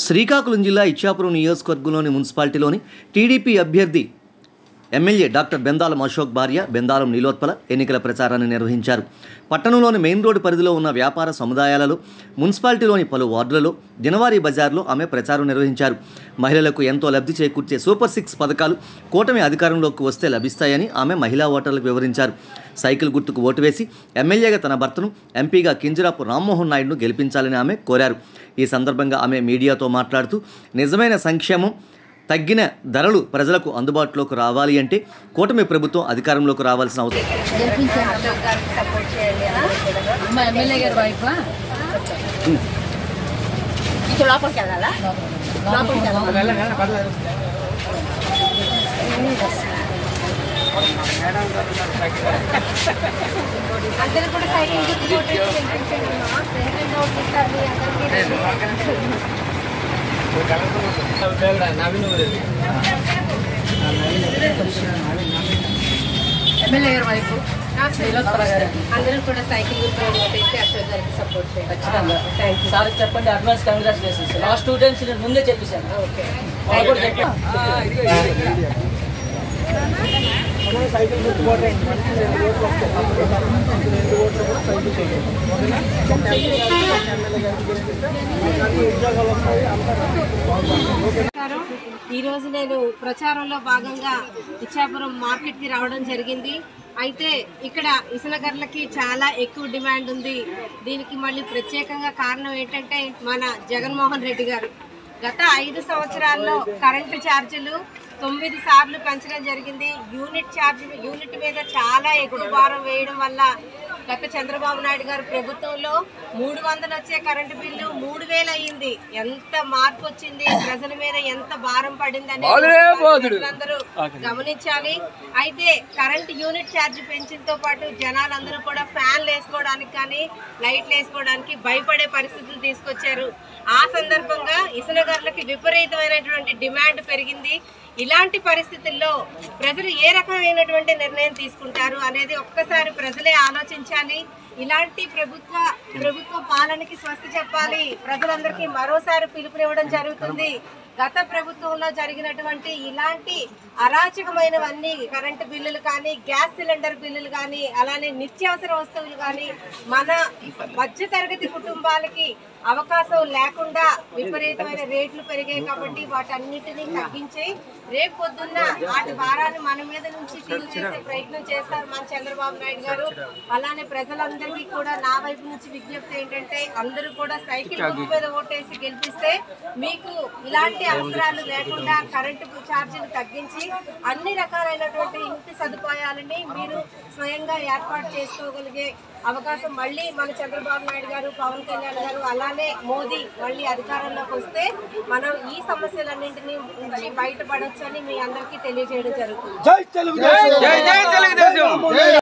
శ్రీకాకుళం జిల్లా ఇచ్చాపురం నియోజకవర్గంలోని మున్సిపాలిటీలోని టీడీపీ అభ్యర్థి ఎమ్మెల్యే డాక్టర్ బెందాలం అశోక్ భార్య బెందాలం నీలోత్పల ఎన్నికల ప్రచారాన్ని నిర్వహించారు. పట్టణంలోని మెయిన్ రోడ్డు పరిధిలో ఉన్న వ్యాపార సముదాయాలలో, మున్సిపాలిటీలోని పలు వార్డులలో, దినవారీ బజార్లో ఆమె ప్రచారం నిర్వహించారు. మహిళలకు ఎంతో లబ్ధి చేకూర్చే సూపర్ 6 పథకాలు కూటమి అధికారంలోకి వస్తే లభిస్తాయని ఆమె మహిళా ఓటర్లకు వివరించారు. సైకిల్ గుర్తుకు ఓటు వేసి ఎమ్మెల్యేగా తన భర్తను, ఎంపీగా కింజరాపు రామ్మోహన్ నాయుడును గెలిపించాలని ఆమె కోరారు. ఈ సందర్భంగా ఆమె మీడియాతో మాట్లాడుతూ నిజమైన సంక్షేమం, తగ్గిన ధరలు ప్రజలకు అందుబాటులోకి రావాలి అంటే కూటమి ప్రభుత్వం అధికారంలోకి రావాల్సిన అవసరం. ఎమ్మెల్యే గారి వైపు అందరూ కూడా సైకిల్ అశోక్ గారికి సపోర్ట్ చేయండి. సార్ చెప్పండి, అడ్వాన్స్ కంగ్రాచులేషన్స్. లాస్ట్ 2 టైమ్స్ నేను ముందే చెప్పేశాను. ఓకే, ఈరోజు నేను ప్రచారంలో భాగంగా ఇచ్చాపురం మార్కెట్కి రావడం జరిగింది. అయితే ఇక్కడ ఇసునగర్లకి చాలా ఎక్కువ డిమాండ్ ఉంది. దీనికి మళ్ళీ ప్రత్యేకంగా కారణం ఏంటంటే మన జగన్మోహన్ రెడ్డి గారు గత 5 సంవత్సరాల్లో కరెంటు ఛార్జీలు 9 సార్లు పెంచడం జరిగింది. యూనిట్ మీద చాలా ఎక్కువ భారం వేయడం వల్ల గత చంద్రబాబు నాయుడు గారు ప్రభుత్వంలో 300 వచ్చే కరెంటు బిల్లు 3000 అయ్యింది. ఎంత మార్పు వచ్చింది, ప్రజల మీద ఎంత భారం పడింది అనేది అందరూ గమనించాలి. అయితే కరెంట్ యూనిట్ ఛార్జ్ పెంచడంతో పాటు జనాలందరూ కూడా ఫ్యాన్లు వేసుకోవడానికి కానీ లైట్లు వేసుకోవడానికి భయపడే పరిస్థితులు తీసుకొచ్చారు. ఆ సందర్భంగా ఇసునగర్లకి విపరీతమైనటువంటి డిమాండ్ పెరిగింది. ఇలాంటి పరిస్థితుల్లో ప్రజలు ఏ రకమైనటువంటి నిర్ణయం తీసుకుంటారు అనేది ఒక్కసారి ప్రజలే ఆలోచించాలి. ఇలాంటి ప్రభుత్వ పాలనకి స్వస్తి చెప్పాలి. ప్రజలందరికీ మరోసారి పిలుపునివ్వడం జరుగుతుంది. గత ప్రభుత్వంలో జరిగినటువంటి ఇలాంటి అరాచకమైనవన్నీ, కరెంటు బిల్లులు కానీ, గ్యాస్ సిలిండర్ బిల్లులు కానీ, అలానే నిత్యావసర వస్తువులు కానీ మన మధ్యతరగతి కుటుంబాలకి అవకాశం లేకుండా విపరీతమైన రేట్లు పెరిగాయి. కాబట్టి వాటన్నిటినీ తగ్గించి రేపు పొద్దున్న వాటి భారాన్ని మన మీద నుంచి తీర్చేసే ప్రయత్నం చేస్తారు మన చంద్రబాబు నాయుడు గారు. అలానే ప్రజలందరికీ కూడా నా వైపు నుంచి విజ్ఞప్తి ఏంటంటే అందరూ కూడా సైకిల్ గుర్తు మీద ఓటేసి గెలిపిస్తే మీకు ఇలాంటి అవసరాలు లేకుండా కరెంటు ఛార్జీలు తగ్గించి అన్ని రకాలైనటువంటి ఇంటి సదుపాయాలని మీరు స్వయంగా ఏర్పాటు చేసుకోగలిగే అవకాశం మళ్ళీ మన చంద్రబాబు నాయుడు గారు, పవన్ కళ్యాణ్ గారు, అలానే మోదీ మళ్ళీ అధికారంలోకి వస్తే మనం ఈ సమస్యలన్నింటినీ నుంచి బయటపడొచ్చని మీ అందరికీ తెలియజేయడం జరుగుతుంది.